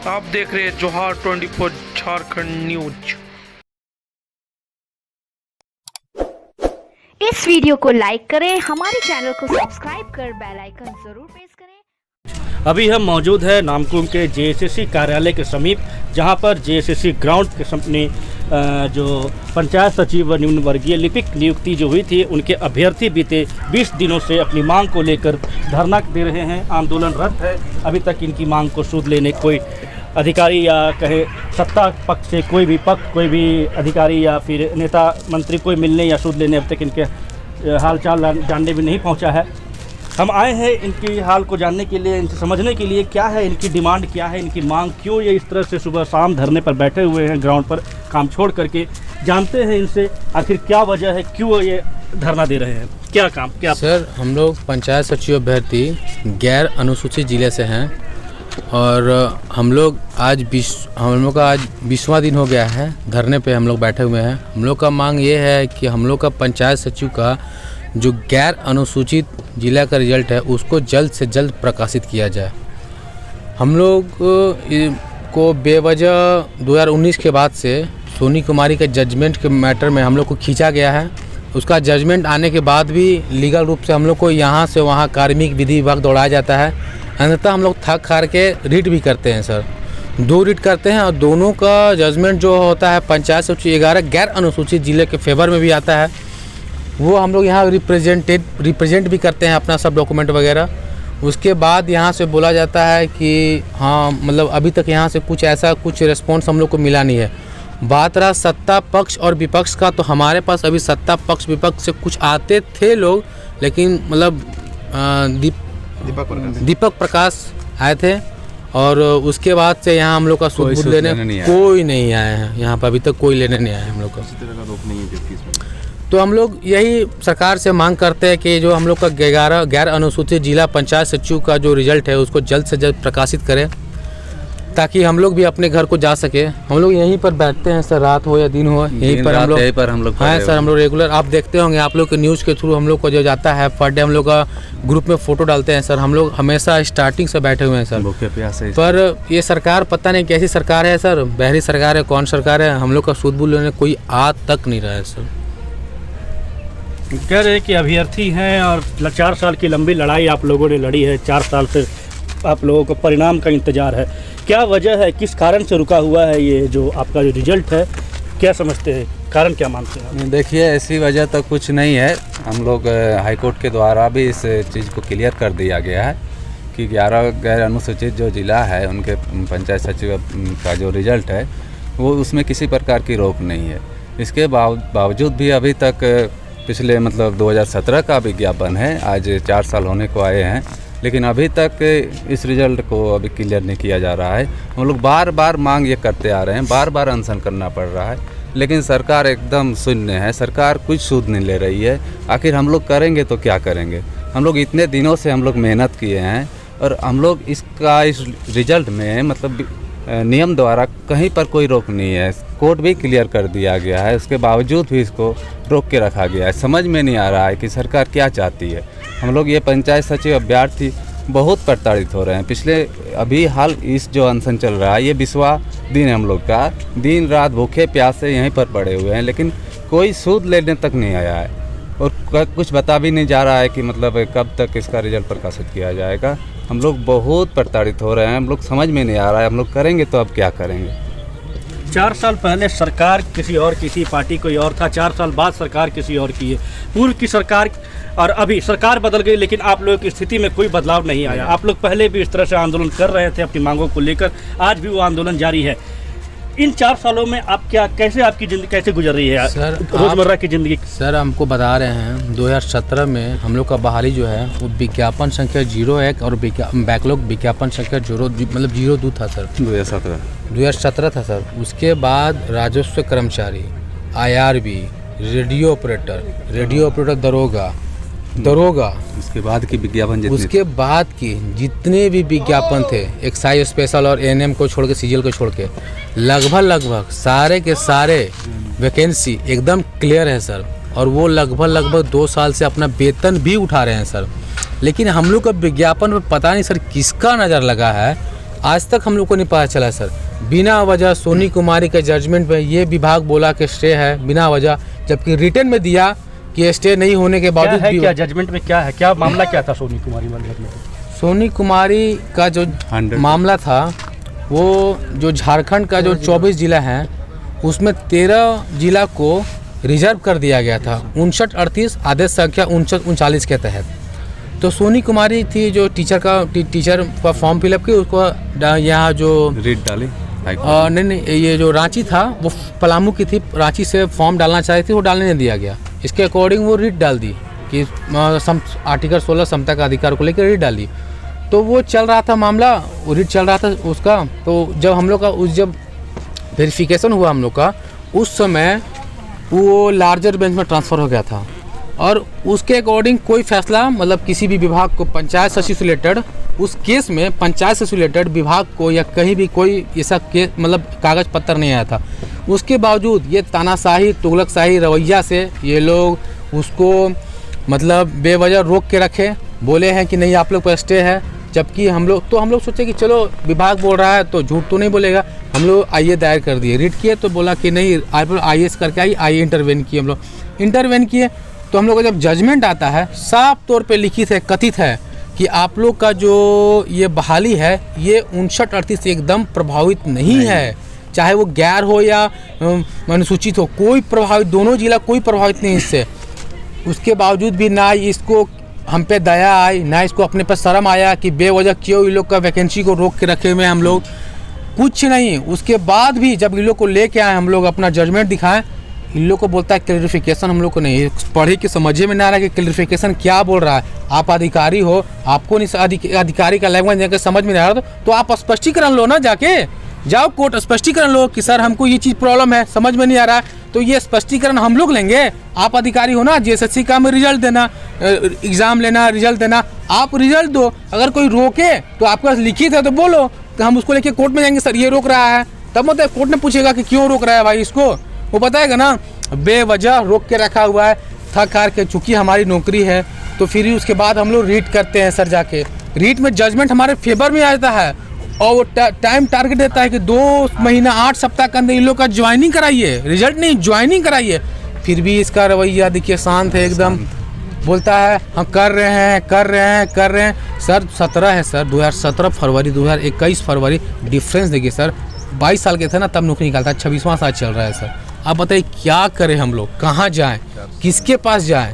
आप देख रहे हैं जोहार 24 झारखंड न्यूज। इस वीडियो को लाइक करें, हमारे चैनल को सब्सक्राइब कर बेल आइकन जरूर प्रेस करें। अभी हम मौजूद है नामकुम के जेएसएससी कार्यालय के समीप, जहां पर जेएसएससी ग्राउंड के सामने जो पंचायत सचिव व निम्न वर्गीय लिपिक नियुक्ति जो हुई थी, उनके अभ्यर्थी बीते 20 दिनों से अपनी मांग को लेकर धरना दे रहे हैं, आंदोलनरत है। अभी तक इनकी मांग को सुध लेने कोई अधिकारी या कहे सत्ता पक्ष से कोई भी अधिकारी या फिर नेता मंत्री कोई मिलने या सुध लेने अब तक इनके हालचाल जानने भी नहीं पहुंचा है। हम आए हैं इनकी हाल को जानने के लिए, इनसे समझने के लिए क्या है इनकी डिमांड, क्या है इनकी मांग, क्यों ये इस तरह से सुबह शाम धरने पर बैठे हुए हैं ग्राउंड पर काम छोड़ करके। जानते हैं इनसे आखिर क्या वजह है, क्यों ये धरना दे रहे हैं, क्या काम क्या। सर, हम लोग पंचायत सचिव अभ्यर्थी गैर अनुसूचित जिले से हैं और हम लोग आज 20वां दिन हो गया है धरने पे हम लोग बैठे हुए हैं। हम लोग का मांग ये है कि हम लोग का पंचायत सचिव का जो गैर अनुसूचित जिला का रिजल्ट है उसको जल्द से जल्द प्रकाशित किया जाए। हम लोग को बेवजह 2019 के बाद से सोनी कुमारी के जजमेंट के मैटर में हम लोग को खींचा गया है। उसका जजमेंट आने के बाद भी लीगल रूप से हम लोग को यहाँ से वहाँ कार्मिक विधि विभाग दौड़ाया जाता है। अंततः हम लोग थक हार के रिट भी करते हैं सर, 2 रिट करते हैं और दोनों का जजमेंट जो होता है पंचायत सचिव 11 गैर अनुसूचित जिले के फेवर में भी आता है। वो हम लोग यहाँ रिप्रेजेंट भी करते हैं अपना सब डॉक्यूमेंट वगैरह। उसके बाद यहाँ से बोला जाता है कि हाँ मतलब अभी तक यहाँ से कुछ रिस्पॉन्स हम लोग को मिला नहीं है। बात रहा सत्ता पक्ष और विपक्ष का, तो हमारे पास अभी सत्ता पक्ष विपक्ष से कुछ आते थे लोग, लेकिन मतलब दीपक प्रकाश आए थे और उसके बाद से यहाँ हम लोग का सूद लेने कोई नहीं आए हैं। यहाँ पर अभी तक कोई लेने नहीं आया हम लोग का। तो हम लोग यही सरकार से मांग करते हैं कि जो हम लोग का गैर अनुसूचित जिला पंचायत सचिव का जो रिजल्ट है उसको जल्द से जल्द प्रकाशित करें, ताकि हम लोग भी अपने घर को जा सके। हम लोग यहीं पर बैठते हैं सर, रात हो या दिन हो, यहीं पर हम लोग हाँ सर, हम लोग रेगुलर आप देखते होंगे, आप लोग के न्यूज़ के थ्रू हम लोग को जो जाता है पर डे हम लोग का ग्रुप में फ़ोटो डालते हैं सर। हम लोग हमेशा स्टार्टिंग से बैठे हुए हैं सर। पर ये सरकार पता नहीं कैसी सरकार है सर, बहरी सरकार है, कौन सरकार है, हम लोग का सूद बूद लेने कोई आ तक नहीं रहा है सर। कह रहे हैं कि अभ्यर्थी हैं और 4 साल की लंबी लड़ाई आप लोगों ने लड़ी है, 4 साल से आप लोगों को परिणाम का इंतज़ार है। क्या वजह है, किस कारण से रुका हुआ है ये जो आपका जो रिजल्ट है, क्या समझते हैं, कारण क्या मानते हैं? देखिए, ऐसी वजह तो कुछ नहीं है। हम लोग हाईकोर्ट के द्वारा भी इस चीज़ को क्लियर कर दिया गया है कि 11 गैर अनुसूचित जो ज़िला है उनके पंचायत सचिव का जो रिजल्ट है वो उसमें किसी प्रकार की रोक नहीं है। इसके बावजूद भी अभी तक पिछले मतलब 2017 का विज्ञापन है, आज 4 साल होने को आए हैं, लेकिन अभी तक इस रिज़ल्ट को अभी क्लियर नहीं किया जा रहा है। हम लोग बार बार मांग ये करते आ रहे हैं, बार बार अनशन करना पड़ रहा है, लेकिन सरकार एकदम शून्य है, सरकार कुछ सूद नहीं ले रही है। आखिर हम लोग करेंगे तो क्या करेंगे? हम लोग इतने दिनों से हम लोग मेहनत किए हैं और हम लोग इस रिज़ल्ट में मतलब नियम द्वारा कहीं पर कोई रोक नहीं है। कोर्ट भी क्लियर कर दिया गया है, उसके बावजूद भी इसको रोक के रखा गया है। समझ में नहीं आ रहा है कि सरकार क्या चाहती है। हम लोग ये पंचायत सचिव अभ्यर्थी बहुत प्रताड़ित हो रहे हैं। पिछले अभी हाल इस जो अनशन चल रहा है ये 20वां दिन है हम लोग का, दिन रात भूखे प्यासे यहीं पर पड़े हुए हैं, लेकिन कोई सूद लेने तक नहीं आया है और कुछ बता भी नहीं जा रहा है कि मतलब कब तक इसका रिजल्ट प्रकाशित किया जाएगा। हम लोग बहुत प्रताड़ित हो रहे हैं, हम लोग समझ में नहीं आ रहा है हम लोग करेंगे तो अब क्या करेंगे। 4 साल पहले सरकार किसी और की थी, पार्टी कोई और था, 4 साल बाद सरकार किसी और की है। पूर्व की सरकार और अभी सरकार बदल गई, लेकिन आप लोगों की स्थिति में कोई बदलाव नहीं आया। आप लोग पहले भी इस तरह से आंदोलन कर रहे थे अपनी मांगों को लेकर, आज भी वो आंदोलन जारी है। इन 4 सालों में आप कैसे आपकी ज़िंदगी कैसे गुजर रही है सर, रोज़मर्रा की ज़िंदगी? सर, हमको बता रहे हैं 2017 में हम लोग का बहाली जो है वो विज्ञापन संख्या 01 और बैकलॉग विज्ञापन संख्या 02 था सर। 2017 था सर। उसके बाद राजस्व कर्मचारी, IRB, रेडियो ऑपरेटर, दरोगा, उसके बाद की जितने भी विज्ञापन थे, एक्साइज स्पेशल और ANM को छोड़ के, CGL को छोड़ के, लगभग सारे के सारे वैकेंसी एकदम क्लियर है सर। और वो लगभग 2 साल से अपना वेतन भी उठा रहे हैं सर। लेकिन हम लोग का विज्ञापन में पता नहीं सर किसका नज़र लगा है, आज तक हम लोग को नहीं पता चला सर। बिना वजह सोनी कुमारी के जजमेंट में ये विभाग बोला कि स्टे है बिना वजह, जबकि रिटर्न में दिया कि स्टे नहीं होने के बावजूद भी। क्या जजमेंट में क्या है, क्या मामला क्या था सोनी कुमारी वाले में? सोनी कुमारी का जो मामला था वो जो झारखंड का जो 24 जिला है उसमें 13 जिला को रिजर्व कर दिया गया था 5938 आदेश संख्या 39 के तहत। तो सोनी कुमारी थी जो टीचर का फॉर्म फिलअप की, उसको यहाँ जो रीट डाली नहीं ये जो रांची था वो पलामू की थी, रांची से फॉर्म डालना चाही थी, वो डालने नहीं दिया गया। इसके अकॉर्डिंग वो रीट डाल दी कि आर्टिकल 16 समता का अधिकार को लेकर रीट डाली। तो वो चल रहा था मामला, वो रीट चल रहा था उसका। तो जब हम लोग का जब वेरिफिकेशन हुआ हम लोग का, उस समय वो लार्जर बेंच में ट्रांसफ़र हो गया था और उसके अकॉर्डिंग कोई फैसला मतलब किसी भी विभाग को पंचायत सचिव से रिलेटेड उस केस में पंचायत से रिलेटेड विभाग को या कहीं भी कोई ऐसा केस मतलब कागज़ पत्र नहीं आया था। उसके बावजूद ये तानाशाही तुगलकशाही रवैया से ये लोग उसको मतलब बेवजह रोक के रखे, बोले हैं कि नहीं आप लोग पर स्टे है। जबकि हम लोग सोचे कि चलो विभाग बोल रहा है तो झूठ तो नहीं बोलेगा। हम लोग आईए दायर कर दिए, रीट किए तो बोला कि नहीं आईएएस करके आइए इंटरवेन किए। हम लोग इंटरवेन किए तो हम लोग का जब जजमेंट आता है साफ तौर पे लिखित है, कथित है कि आप लोग का जो ये बहाली है ये 5938 से एकदम प्रभावित नहीं है, चाहे वो गैर हो या अनुसूचित हो, कोई प्रभावित, दोनों जिला कोई प्रभावित नहीं इससे। उसके बावजूद भी ना इसको हम पे दया आई, ना इसको अपने पर शर्म आया कि बेवजह क्यों इन लोग का वैकेंसी को रोक के रखे हुए हम लोग, कुछ नहीं। उसके बाद भी जब इन लोग को लेके आए हम लोग अपना जजमेंट दिखाएं, इन लोग को बोलता है क्लैरिफिकेशन, हम लोग को नहीं पढ़े के समझे में ना आ रहा है कि क्लैरिफिकेशन क्या बोल रहा है। आप अधिकारी हो, आपको नहीं अधिकारी का लैंग्वेज जाकर समझ में नहीं आ रहा तो आप स्पष्टीकरण लो ना, जाके जाओ कोर्ट स्पष्टीकरण लो कि सर हमको ये चीज़ प्रॉब्लम है, समझ में नहीं आ रहा है, तो ये स्पष्टीकरण हम लोग लेंगे। आप अधिकारी हो ना, जेएसएससी का में रिजल्ट देना, एग्ज़ाम लेना, रिजल्ट देना, आप रिजल्ट दो। अगर कोई रोके तो आपके पास लिखित है तो बोलो, तो हम उसको लेके कोर्ट में जाएंगे, सर ये रोक रहा है, तब मतलब कोर्ट ने पूछेगा कि क्यों रोक रहा है भाई इसको, वो बताएगा ना। बेवजह रोक के रखा हुआ है, थक हार के, चूँकि हमारी नौकरी है तो फिर उसके बाद हम लोग रीट करते हैं सर, जाके रीट में जजमेंट हमारे फेवर में आता है और वो टाइम टारगेट देता है कि 2 महीना 8 सप्ताह के अंदर इन लोग का ज्वाइनिंग कराइए, रिजल्ट नहीं ज्वाइनिंग कराइए। फिर भी इसका रवैया देखिए शांत है एकदम, बोलता है हम कर रहे हैं। सर 17 है सर, 2017 फरवरी 2021 फरवरी, डिफरेंस देखिए सर, 22 साल के थे ना तब नौकरी निकालता, 26वां साल चल रहा है सर। आप बताइए क्या करें हम लोग, कहाँ जाएं, किसके पास जाएं?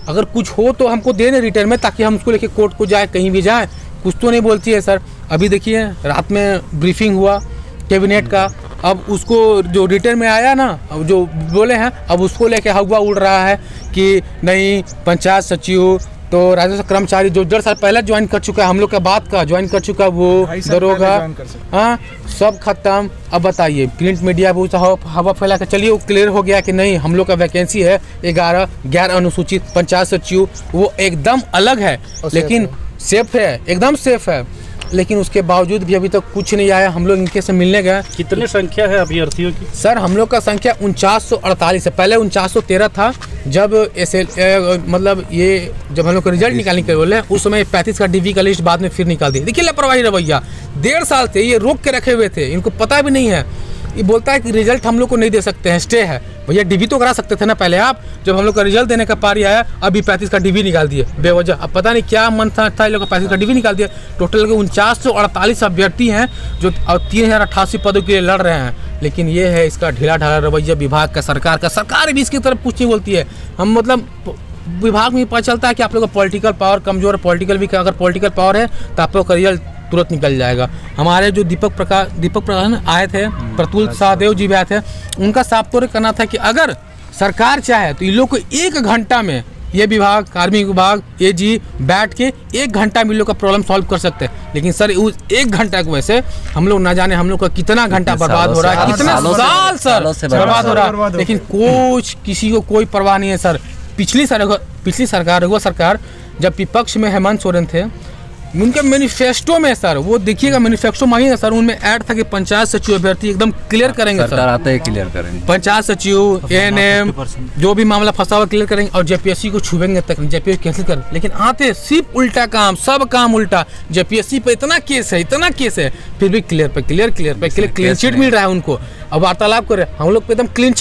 अगर कुछ हो तो हमको दे दें रिटर्न में, ताकि हम उसको लेके कोर्ट को जाए, कहीं भी जाए। कुछ तो नहीं बोलती है सर। अभी देखिए रात में ब्रीफिंग हुआ कैबिनेट का, अब उसको जो रिटर्न में आया ना, अब जो बोले हैं अब उसको लेके हवा उड़ रहा है कि नहीं पंचायत सचिव तो राजस्व कर्मचारी जो 1.5 साल पहले ज्वाइन कर चुका है, हम लोग का बात का ज्वाइन कर चुका, वो दरोगा, हाँ सब खत्म। अब बताइए प्रिंट मीडिया भी हवा फैला के, चलिए वो क्लियर हो गया कि नहीं हम लोग का वैकेंसी है 11 गैर अनुसूचित पंचायत सचिव, वो एकदम अलग है लेकिन सेफ है, एकदम सेफ है। लेकिन उसके बावजूद भी अभी तक कुछ नहीं आया। हम लोग इनके से मिलने गए। कितने संख्या है अभ्यर्थियों की? सर हम लोग का संख्या 4948 है, पहले 4913 था। जब मतलब ये जब हम लोग का रिजल्ट निकालने के बोले उस समय 35 का डीवी का लिस्ट बाद में फिर निकाल दिया। देखिए लापरवाही रवैया, 1.5 साल से ये रोक के रखे हुए थे, इनको पता भी नहीं है। ये बोलता है कि रिजल्ट हम लोग को नहीं दे सकते हैं, स्टे है। भैया डीवी तो करा सकते थे ना पहले आप, जब हम लोग का रिजल्ट देने का पारी आया अभी 35 का डीवी निकाल दिए बेवजह। अब पता नहीं क्या मन था इन लोग का 35 का डीवी निकाल दिया। टोटल के 4948 अभ्यर्थी हैं जो 3088 पदों के लिए लड़ रहे हैं। लेकिन ये है इसका ढीला ढाला रवैया विभाग का, सरकार का। सरकार भी इसकी तरफ कुछ नहीं बोलती है। हम मतलब विभाग में पता चलता है कि आप लोग का पॉलिटिकल पावर कमजोर है, पॉलिटिकल भी, अगर पॉलिटिकल पावर है तो आप लोग का रिजल्ट तुरंत निकल जाएगा। हमारे जो दीपक प्रकाश आए थे, प्रतुल सहदेव जी भी आए थे, उनका साफ तौर करना था कि अगर सरकार चाहे तो इन लोग को 1 घंटा में ये विभाग, कार्मिक विभाग, एजी बैठ के 1 घंटा में इन लोग का प्रॉब्लम सॉल्व कर सकते हैं। लेकिन सर उस 1 घंटा की वजह से हम लोग ना जाने हम लोग का कितना घंटा बर्बाद हो रहा है, कितना साल सर बर्बाद हो रहा है। लेकिन कुछ किसी को कोई परवाह नहीं है सर। पिछली सरकार जब विपक्ष में हेमंत सोरेन थे, उनके मैनिफेस्टो में सर, वो देखिएगा मैनिफेस्टो मांगिएगा सर, उनमें ऐड था कि पंचायत सचिव अभ्यर्थी एकदम क्लियर करेंगे सरकार आते ही क्लियर करेंगे। पंचायत सचिव, एएनएम, जो भी मामला फंसा हुआ क्लियर करेंगे और जेपीएससी को छुएंगे तक, जेपीएससी कैंसिल कर। लेकिन आते सिर्फ उल्टा काम, सब काम उल्टा। जेपीएससी पे इतना केस है, फिर भी क्लियर पे क्लीन चिट मिल रहा है उनको। अब वार्तालाप कर रहे हैं हम लोग पे, एकदम क्लीन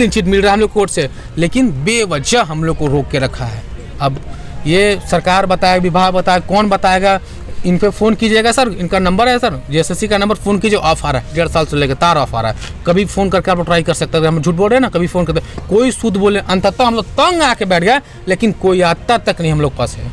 चिट मिल रहा है हम लोग कोर्ट से, लेकिन बेवजह हम लोग को रोक के रखा है। अब ये सरकार बताए, विभाग बताए, कौन बताएगा? इन पे फ़ोन कीजिएगा सर, इनका नंबर है सर, जेएसएससी का नंबर, फ़ोन कीजिए, ऑफ आ रहा है, 1.5 साल से लेकर तार ऑफ आ रहा है। कभी फ़ोन करके आप लोग ट्राई कर सकते हैं, हम झूठ बोल रहे हैं ना, कभी फ़ोन करते, कोई सूद बोले, अंततः हम लोग तंग आके बैठ गए, लेकिन कोई आता तक नहीं हम लोग पास है।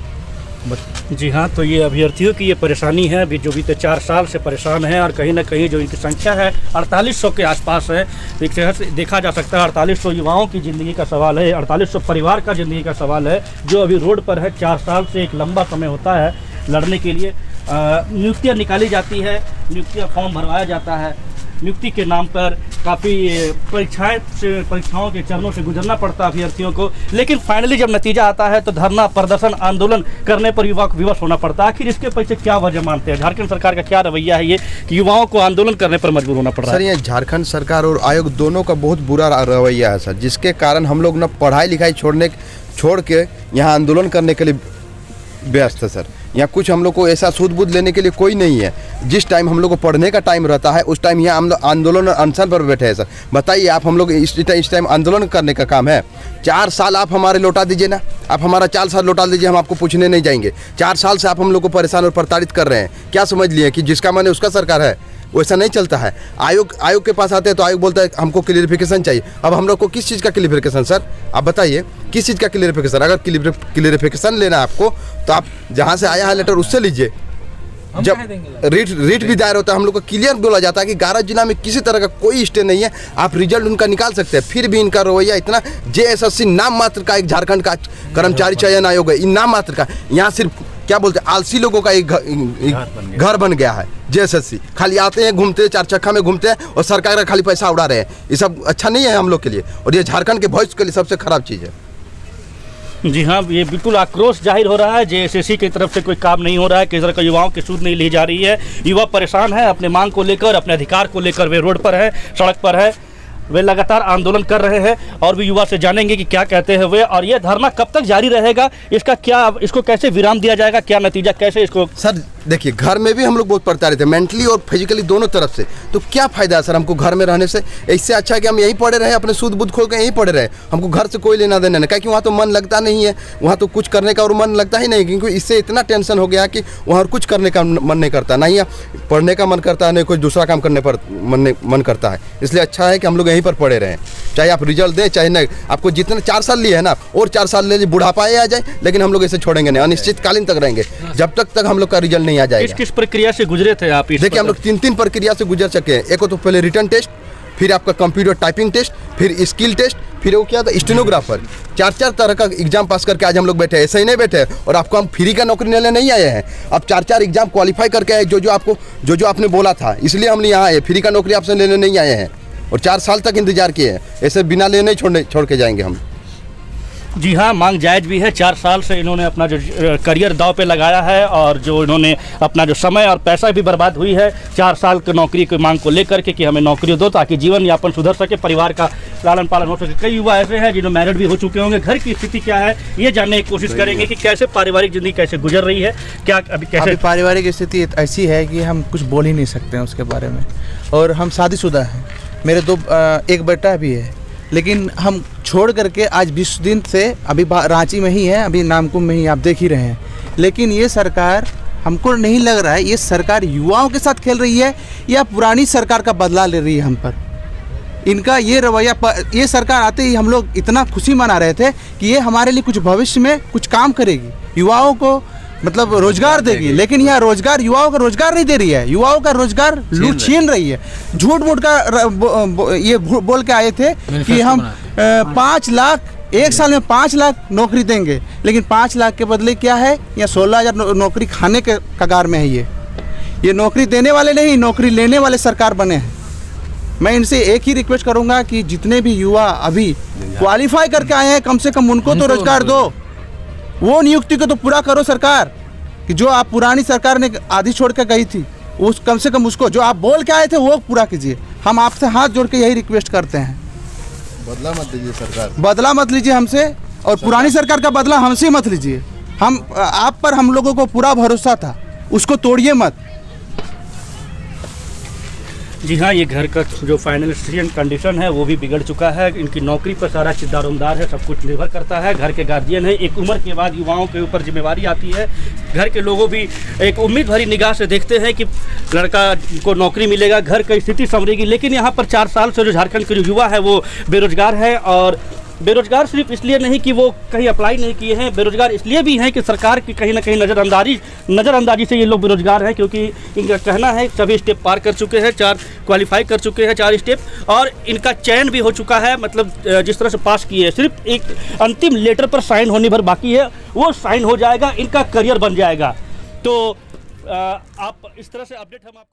जी हाँ, तो ये अभ्यर्थियों की ये परेशानी है अभी, जो बीते 4 साल से परेशान है, और कहीं ना कहीं जो इनकी संख्या है 4800 के आसपास है। एक तरह से देखा जा सकता है 4800 युवाओं की ज़िंदगी का सवाल है, 4800 परिवार का ज़िंदगी का सवाल है, जो अभी रोड पर है। 4 साल से एक लंबा समय होता है लड़ने के लिए। नियुक्तियाँ निकाली जाती है, नियुक्तियाँ फॉर्म भरवाया जाता है, नियुक्ति के नाम पर काफ़ी परीक्षाओं के चरणों से गुजरना पड़ता है अभ्यर्थियों को, लेकिन फाइनली जब नतीजा आता है तो धरना, प्रदर्शन, आंदोलन करने पर युवा को विवश होना पड़ता है। आखिर इसके पीछे क्या वजह मानते हैं? झारखंड सरकार का क्या रवैया है ये कि युवाओं को आंदोलन करने पर मजबूर होना पड़ रहा है? सर, ये झारखंड सरकार और आयोग दोनों का बहुत बुरा रवैया है सर, जिसके कारण हम लोग ना पढ़ाई लिखाई छोड़ के यहाँ आंदोलन करने के लिए व्यस्त है सर। यहाँ कुछ हम लोग को ऐसा सूद बूद लेने के लिए कोई नहीं है। जिस टाइम हम लोग को पढ़ने का टाइम रहता है, उस टाइम यहाँ हम लोग आंदोलन और अनशन पर बैठे हैं सर। बताइए आप, हम लोग इस टाइम आंदोलन करने का काम है? 4 साल आप हमारे लौटा दीजिए ना, आप हमारा 4 साल लौटा दीजिए, हम आपको पूछने नहीं जाएंगे। 4 साल से आप हम लोग को परेशान और प्रताड़ित कर रहे हैं। क्या समझ लिए कि जिसका मन है उसका सरकार है? वैसा नहीं चलता है। आयोग के पास आते हैं तो आयोग बोलता है हमको क्लियरिफिकेशन चाहिए। अब हम लोग को किस चीज़ का क्लियरिफिकेशन सर? आप बताइए किस चीज़ का क्लियरिफिकेशन? अगर क्लियरिफिकेशन लेना है आपको तो आप जहाँ से आया है लेटर उससे लीजिए। जब रीट भी दायर होता है, हम लोग को क्लियर बोला जाता है कि 11 जिला में किसी तरह का कोई स्टे नहीं है, आप रिजल्ट उनका निकाल सकते हैं। फिर भी इनका रवैया इतना, जेएसएससी नाम मात्र का एक झारखंड का कर्मचारी चयन आयोग है, इन नाम मात्र का। यहाँ सिर्फ क्या बोलते हैं, आलसी लोगों का एक घर बन गया है जेएसएससी। खाली आते हैं, घूमते हैं, 4 चक्का में घूमते हैं और सरकार का खाली पैसा उड़ा रहे हैं। ये सब अच्छा नहीं है हम लोग के लिए, और ये झारखंड के भविष्य के लिए सबसे खराब चीज़ है। जी हाँ, ये बिल्कुल आक्रोश जाहिर हो रहा है। जेएसएससी की तरफ से कोई काम नहीं हो रहा है, किसी तरह का युवाओं की सूद नहीं ली जा रही है। युवा परेशान है, अपने मांग को लेकर, अपने अधिकार को लेकर वे रोड पर है, सड़क पर है, वे लगातार आंदोलन कर रहे हैं। और भी युवा से जानेंगे कि क्या कहते हैं वे, और ये धरना कब तक जारी रहेगा, इसको कैसे विराम दिया जाएगा, क्या नतीजा, कैसे इसको? सर देखिए, घर में भी हम लोग बहुत प्रताड़ित हैं, मेंटली और फिजिकली दोनों तरफ से। तो क्या फ़ायदा है सर हमको घर में रहने से? इससे अच्छा है कि हम यहीं पड़े रहे, अपने सूद बुद खोल के यहीं पड़े रहे। हमको घर से कोई लेना देना नहीं, क्योंकि वहाँ तो मन लगता नहीं है, वहाँ तो कुछ करने का और मन लगता ही नहीं, क्योंकि इससे इतना टेंशन हो गया कि वहाँ कुछ करने का मन नहीं करता, ना ही पढ़ने का मन करता है, नहीं कुछ दूसरा काम करने पर मन करता है। इसलिए अच्छा है कि हम लोग यहीं पर पड़े रहें, चाहे आप रिजल्ट दें चाहे नहीं। आपको जितने 4 साल लिए है ना, और 4 साल ले लीजिए, बुढ़ापा आ जाए, लेकिन हम लोग ऐसे छोड़ेंगे नहीं, अनिश्चितकालीन तक रहेंगे, जब तक हम लोग का रिजल्ट नहीं आ जाएगा। किस प्रक्रिया से गुजरे थे आप? देखिए, हम लोग 3 प्रक्रिया से गुजर चुके हैं। एक तो पहले रिटन टेस्ट, फिर आपका कंप्यूटर टाइपिंग टेस्ट, फिर स्किल टेस्ट, फिर वो क्या था, स्टेनोग्राफर। 4 तरह का एग्जाम पास करके आज हम लोग बैठे हैं। ऐसे ही नहीं बैठे, और आपको हम फ्री का नौकरी लेने नहीं आए हैं। अब 4 एग्जाम क्वालिफाई करके आए, जो आपने बोला था, इसलिए हम यहाँ आए। फ्री का नौकरी आपसे लेने नहीं आए हैं, और 4 साल तक इंतजार किए हैं। ऐसे बिना लेने छोड़ के जाएंगे हम। जी हाँ, मांग जायज़ भी है। 4 साल से इन्होंने अपना जो करियर दांव पे लगाया है, और जो इन्होंने अपना जो समय और पैसा भी बर्बाद हुई है 4 साल की नौकरी की मांग को लेकर के कि हमें नौकरी दो ताकि जीवन यापन सुधर सके, परिवार का लालन पालन हो सके। कई युवा ऐसे हैं जिन्होंने मैरिड भी हो चुके होंगे। घर की स्थिति क्या है ये जानने की कोशिश करेंगे कि कैसे पारिवारिक जिंदगी कैसे गुजर रही है, क्या अभी कैसे पारिवारिक स्थिति ऐसी है कि हम कुछ बोल ही नहीं सकते हैं उसके बारे में। और हम शादीशुदा हैं, मेरे 2 एक बेटा भी है, लेकिन हम छोड़ करके आज 20 दिन से अभी रांची में ही है, अभी नामकुम में ही, आप देख ही रहे हैं। लेकिन ये सरकार, हमको नहीं लग रहा है ये सरकार युवाओं के साथ खेल रही है या पुरानी सरकार का बदला ले रही है हम पर। इनका ये रवैया, ये सरकार आते ही हम लोग इतना खुशी मना रहे थे कि ये हमारे लिए कुछ भविष्य में कुछ काम करेगी, युवाओं को मतलब रोजगार देगी, लेकिन यहाँ रोजगार, युवाओं का रोजगार नहीं दे रही है, युवाओं का रोजगार छीन रही है। झूठ मूठ का ये बोल के आए थे कि हम 5 लाख, 1 साल में 5 लाख नौकरी देंगे, लेकिन 5 लाख के बदले क्या है, या 16,000 नौकरी खाने के कगार में है। ये नौकरी देने वाले नहीं, नौकरी लेने वाले सरकार बने हैं। मैं इनसे एक ही रिक्वेस्ट करूंगा कि जितने भी युवा अभी क्वालिफाई करके आए हैं, कम से कम उनको तो रोजगार दो, वो नियुक्ति को तो पूरा करो सरकार, कि जो आप पुरानी सरकार ने आधी छोड़ कर गई थी, उस कम से कम उसको जो आप बोल के आए थे वो पूरा कीजिए। हम आपसे हाथ जोड़ के यही रिक्वेस्ट करते हैं। बदला मत दीजिए सरकार, बदला मत लीजिए हमसे, और पुरानी सरकार का बदला हमसे मत लीजिए। हम आप पर हम लोगों को पूरा भरोसा था, उसको तोड़िए मत। जी हाँ, ये घर का जो फाइनेंशियल कंडीशन है वो भी बिगड़ चुका है। इनकी नौकरी पर सारा किरदारोमदार है, सब कुछ निर्भर करता है। घर के गार्जियन है, एक उम्र के बाद युवाओं के ऊपर जिम्मेवारी आती है। घर के लोगों भी एक उम्मीद भरी निगाह से देखते हैं कि लड़का को नौकरी मिलेगा, घर की स्थिति संवरेगी। लेकिन यहाँ पर 4 साल से जो झारखंड के जो युवा है वो बेरोजगार है, और बेरोजगार सिर्फ इसलिए नहीं कि वो कहीं अप्लाई नहीं किए हैं, बेरोजगार इसलिए भी हैं कि सरकार की कहीं ना कहीं नज़रअंदाजी से ये लोग बेरोजगार हैं। क्योंकि इनका कहना है सभी स्टेप पार कर चुके हैं, 4 क्वालिफाई कर चुके हैं, 4 स्टेप, और इनका चयन भी हो चुका है। मतलब जिस तरह से पास किए हैं, सिर्फ एक अंतिम लेटर पर साइन होने भर बाकी है, वो साइन हो जाएगा, इनका करियर बन जाएगा। तो आप इस तरह से अपडेट हम आपको